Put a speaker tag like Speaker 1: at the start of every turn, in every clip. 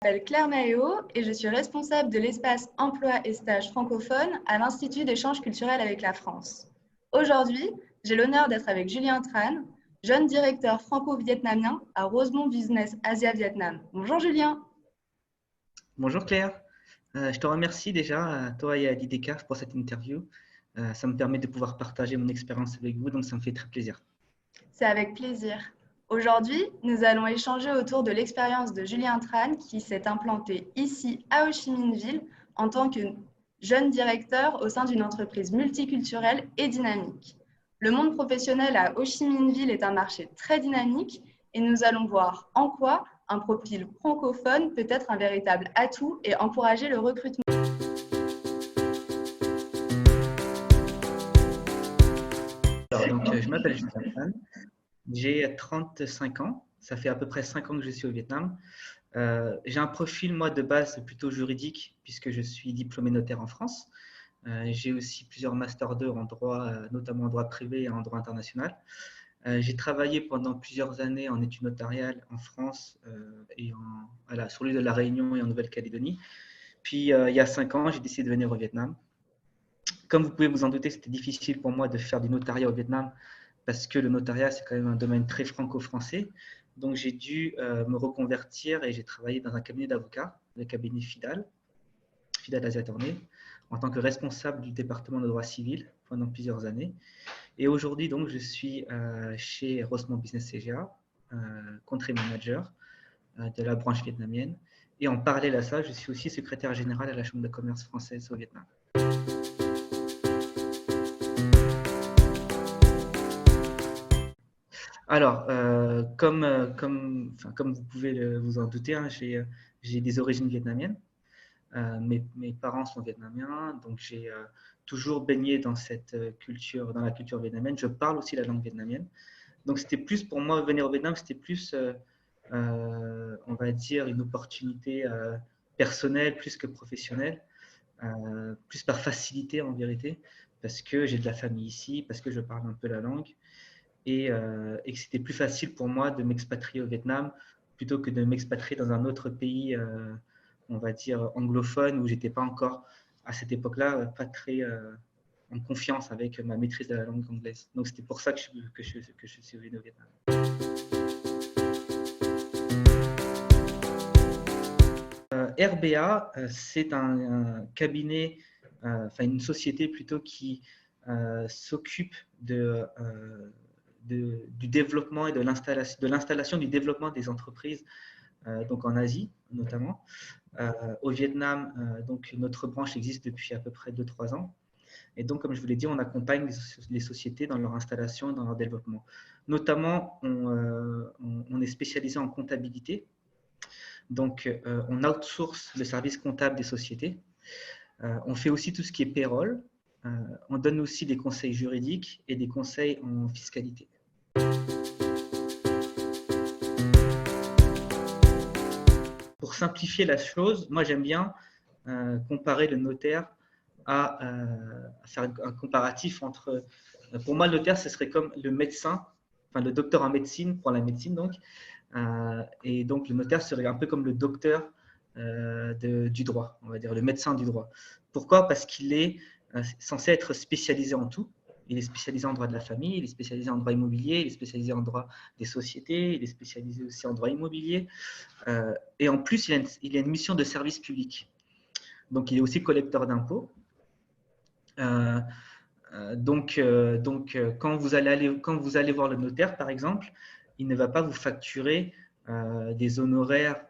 Speaker 1: m'appelle Claire Mahéo et je suis responsable de l'espace emploi et stage francophone à l'Institut d'échanges culturels avec la France. Aujourd'hui, j'ai l'honneur d'être avec Julien Tran, jeune directeur franco-vietnamien à Rosemont Business Asia Vietnam. Bonjour Julien.
Speaker 2: Bonjour Claire. Je te remercie déjà, à toi et à l'IDCAF pour cette interview. Ça me permet de pouvoir partager mon expérience avec vous, donc ça me fait très plaisir.
Speaker 1: C'est avec plaisir. Aujourd'hui, nous allons échanger autour de l'expérience de Julien Tran qui s'est implanté ici à Ho Chi Minh Ville en tant que jeune directeur au sein d'une entreprise multiculturelle et dynamique. Le monde professionnel à Ho Chi Minh Ville est un marché très dynamique et nous allons voir en quoi un profil francophone peut être un véritable atout et encourager le recrutement.
Speaker 2: Je m'appelle Julien Tran, j'ai 35 ans, ça fait à peu près 5 ans que je suis au Vietnam. J'ai un profil, moi, de base plutôt juridique, puisque je suis diplômé notaire en France. J'ai aussi plusieurs Master 2 en droit, notamment en droit privé et en droit international. J'ai travaillé pendant plusieurs années en études notariales en France et sur l'île de la Réunion et en Nouvelle-Calédonie. Puis, il y a 5 ans, j'ai décidé de venir au Vietnam. Comme vous pouvez vous en douter, c'était difficile pour moi de faire du notariat au Vietnam parce que le notariat, c'est quand même un domaine très franco-français. Donc, j'ai dû me reconvertir et j'ai travaillé dans un cabinet d'avocats, le cabinet FIDAL Asia Attorney, en tant que responsable du département de droit civil pendant plusieurs années. Et aujourd'hui, donc, je suis chez Rosemont Business CGA, country manager de la branche vietnamienne. Et en parallèle à ça, je suis aussi secrétaire général à la Chambre de commerce française au Vietnam. Alors, comme vous pouvez vous en douter, hein, j'ai des origines vietnamiennes. Mes parents sont vietnamiens, donc j'ai toujours baigné dans cette culture, dans la culture vietnamienne. Je parle aussi la langue vietnamienne. Donc, c'était plus pour moi, venir au Vietnam, c'était plus, on va dire, une opportunité personnelle plus que professionnelle, plus par facilité en vérité, parce que j'ai de la famille ici, parce que je parle un peu la langue. Et que c'était plus facile pour moi de m'expatrier au Vietnam plutôt que de m'expatrier dans un autre pays, on va dire, anglophone, où j'étais pas encore, à cette époque-là, pas très en confiance avec ma maîtrise de la langue anglaise. Donc, c'était pour ça que je suis venu au Vietnam. RBA, c'est un cabinet, enfin une société plutôt qui s'occupe du développement et de l'installation du développement des entreprises donc en Asie notamment. Au Vietnam, donc notre branche existe depuis à peu près 2-3 ans. Et donc, comme je vous l'ai dit, on accompagne les sociétés dans leur installation et dans leur développement. Notamment, on est spécialisé en comptabilité. Donc, on outsource le service comptable des sociétés. On fait aussi tout ce qui est payroll. On donne aussi des conseils juridiques et des conseils en fiscalité. Pour simplifier la chose, moi j'aime bien comparer le notaire à faire un comparatif entre, pour moi le notaire ce serait comme le médecin, enfin le docteur en médecine pour la médecine donc, et donc le notaire serait un peu comme le docteur du droit, on va dire le médecin du droit. Pourquoi? Parce qu'il est censé être spécialisé en tout. Il est spécialisé en droit de la famille, il est spécialisé en droit immobilier, il est spécialisé en droit des sociétés, il est spécialisé aussi en droit immobilier. Et en plus, il a une mission de service public. Donc, il est aussi collecteur d'impôts. Donc, quand vous allez voir le notaire, par exemple, il ne va pas vous facturer des honoraires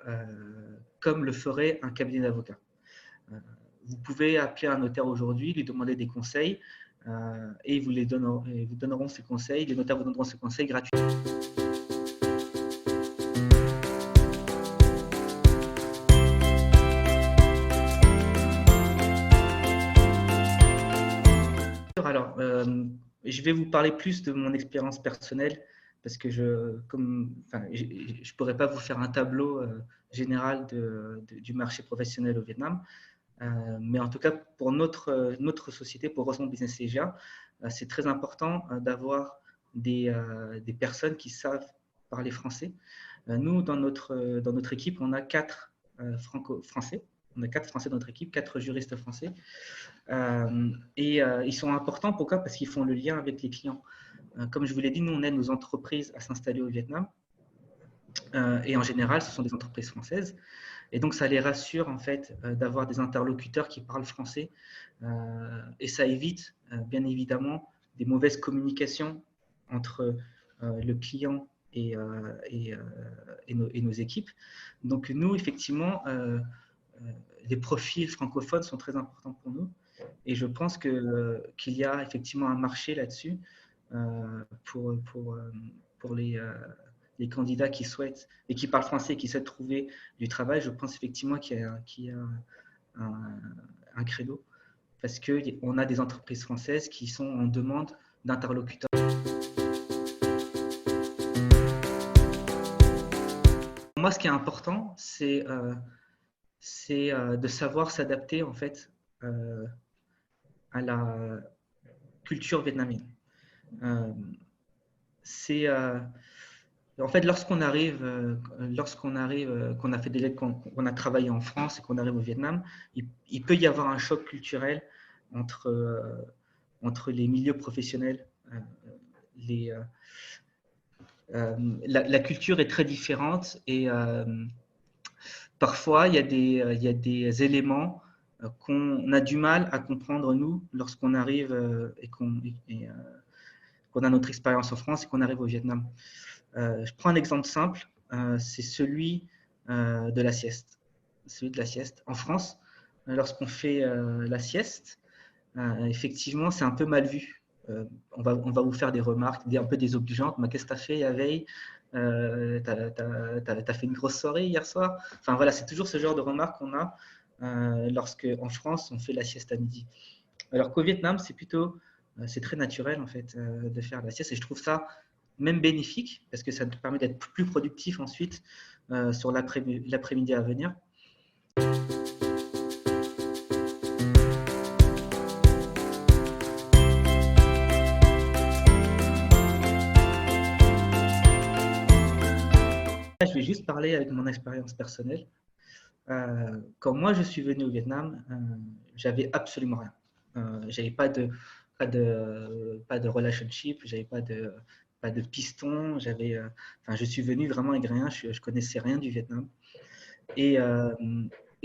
Speaker 2: comme le ferait un cabinet d'avocats. Vous pouvez appeler un notaire aujourd'hui, lui demander des conseils et ils vous donneront ces conseils. Les notaires vous donneront ces conseils gratuitement. Alors, je vais vous parler plus de mon expérience personnelle parce que je ne pourrais pas vous faire un tableau général du marché professionnel au Vietnam. Mais en tout cas, pour notre société, pour Rosemont Business CGA, c'est très important d'avoir des personnes qui savent parler français. Nous, dans notre équipe, on a 4 franco-français. On a 4 Français dans notre équipe, 4 juristes français. Ils sont importants, pourquoi? Parce qu'ils font le lien avec les clients. Comme je vous l'ai dit, nous, on aide nos entreprises à s'installer au Vietnam. Et en général, ce sont des entreprises françaises. Et donc, ça les rassure, en fait, d'avoir des interlocuteurs qui parlent français. Et ça évite, bien évidemment, des mauvaises communications entre le client et nos équipes. Donc, nous, effectivement, les profils francophones sont très importants pour nous. Et je pense qu'il y a effectivement un marché là-dessus pour les candidats qui souhaitent et qui parlent français et qui souhaitent trouver du travail. Je pense effectivement qu'il y a un credo parce qu'on a des entreprises françaises qui sont en demande d'interlocuteurs. Pour moi, ce qui est important, c'est de savoir s'adapter en fait à la culture vietnamienne. En fait, lorsqu'on arrive, qu'on a fait des lettres, qu'on a travaillé en France et qu'on arrive au Vietnam, il peut y avoir un choc culturel entre les milieux professionnels. La culture est très différente et parfois il y a des éléments qu'on a du mal à comprendre nous lorsqu'on arrive et qu'on a notre expérience en France et qu'on arrive au Vietnam. Je prends un exemple simple, c'est celui de la sieste. Celui de la sieste. En France, lorsqu'on fait la sieste, effectivement, c'est un peu mal vu. On va vous faire des remarques, un peu désobligeantes. Mais qu'est-ce que tu as fait la veille? T'as fait une grosse soirée hier soir? Enfin voilà, c'est toujours ce genre de remarques qu'on a lorsque en France, on fait la sieste à midi. Alors qu'au Vietnam, c'est très naturel en fait de faire la sieste et je trouve ça même bénéfique parce que ça te permet d'être plus productif ensuite sur l'après-midi à venir. Je vais juste parler avec mon expérience personnelle. Quand moi je suis venu au Vietnam, j'avais absolument rien. J'avais pas de relationship, j'avais pas de piston, je suis venu vraiment avec rien, je connaissais rien du Vietnam. Et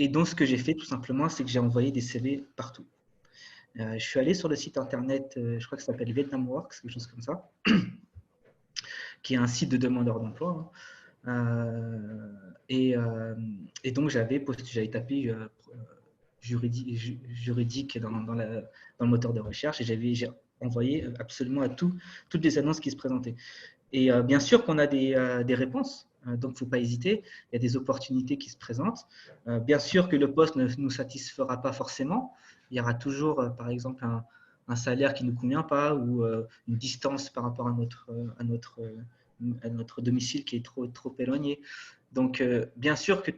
Speaker 2: donc ce que j'ai fait tout simplement, c'est que j'ai envoyé des CV partout. Je suis allé sur le site internet, je crois que ça s'appelle Vietnam Works, quelque chose comme ça, qui est un site de demandeurs d'emploi. Et donc j'avais tapé juridique dans le moteur de recherche et j'ai envoyé absolument à toutes les annonces qui se présentaient. Et bien sûr qu'on a des réponses, donc il ne faut pas hésiter, il y a des opportunités qui se présentent. Bien sûr que le poste ne nous satisfera pas forcément, il y aura toujours par exemple un salaire qui ne nous convient pas ou une distance par rapport à notre domicile qui est trop éloigné. Donc bien sûr que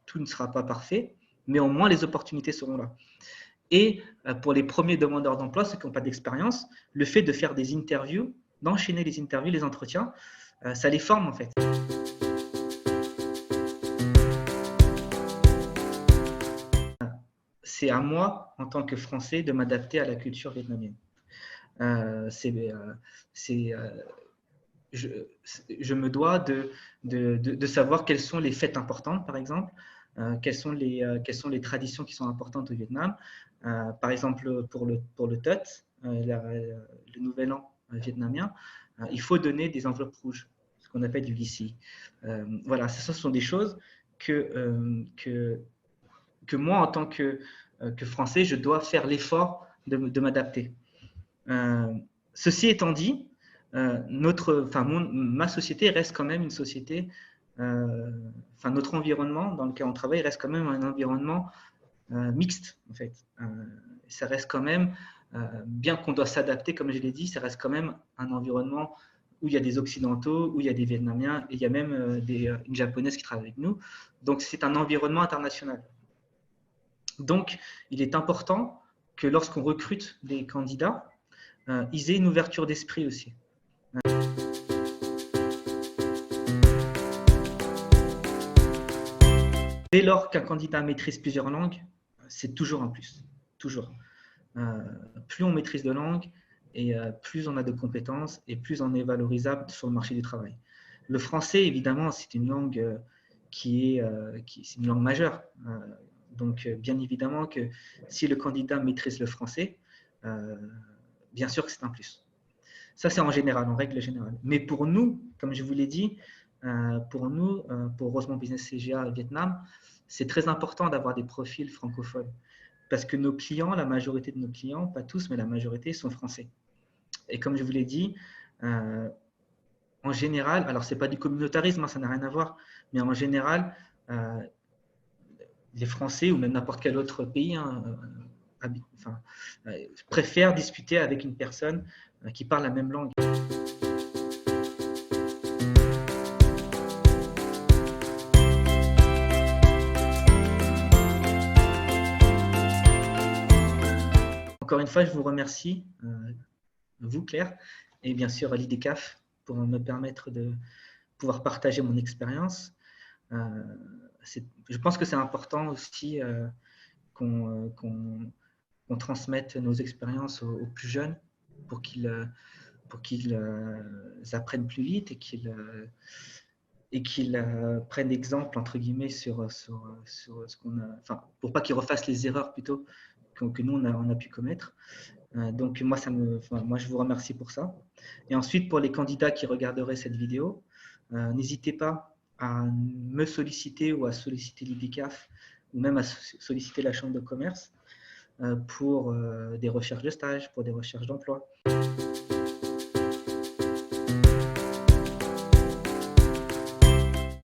Speaker 2: tout ne sera pas parfait, mais au moins les opportunités seront là. Et pour les premiers demandeurs d'emploi, ceux qui n'ont pas d'expérience, le fait de faire des interviews, d'enchaîner les interviews, les entretiens, ça les forme en fait. C'est à moi, en tant que Français, de m'adapter à la culture vietnamienne. Je me dois de savoir quelles sont les fêtes importantes, par exemple, quelles sont les traditions qui sont importantes au Vietnam. Par exemple, pour le Tet, le nouvel an vietnamien, il faut donner des enveloppes rouges, ce qu'on appelle du Lissy. Voilà, ce sont des choses que moi, en tant que Français, je dois faire l'effort de m'adapter. Ceci étant dit, ma société reste quand même une société, notre environnement dans lequel on travaille reste quand même un environnement mixte en fait. Ça reste quand même, bien qu'on doit s'adapter, comme je l'ai dit, ça reste quand même un environnement où il y a des Occidentaux, où il y a des Vietnamiens et il y a même une Japonaise qui travaille avec nous. Donc c'est un environnement international. Donc il est important que lorsqu'on recrute des candidats, ils aient une ouverture d'esprit aussi. Dès lors qu'un candidat maîtrise plusieurs langues, c'est toujours un plus. Toujours. Plus on maîtrise de langues, et plus on a de compétences, et plus on est valorisable sur le marché du travail. Le français, évidemment, c'est une langue c'est une langue majeure. Donc, bien évidemment que si le candidat maîtrise le français, bien sûr que c'est un plus. Ça, c'est en général, en règle générale. Mais pour nous, comme je vous l'ai dit, pour nous, pour Rosemont Business CGA Vietnam, c'est très important d'avoir des profils francophones. Parce que nos clients, la majorité de nos clients, pas tous, mais la majorité, sont français. Et comme je vous l'ai dit, en général, alors ce n'est pas du communautarisme, ça n'a rien à voir, mais en général, les Français ou même n'importe quel autre pays préfèrent discuter avec une personne qui parle la même langue. Encore une fois, je vous remercie, vous Claire, et bien sûr l'IDCAF pour me permettre de pouvoir partager mon expérience. Je pense que c'est important aussi qu'on transmette nos expériences aux plus jeunes pour qu'ils apprennent plus vite et qu'ils prennent exemple entre guillemets sur ce qu'on a, enfin, pour pas qu'ils refassent les erreurs plutôt que nous on a pu commettre. Donc moi je vous remercie pour ça. Et ensuite pour les candidats qui regarderaient cette vidéo, n'hésitez pas à me solliciter ou à solliciter l'IDCAF ou même à solliciter la Chambre de commerce pour des recherches de stage, pour des recherches d'emploi.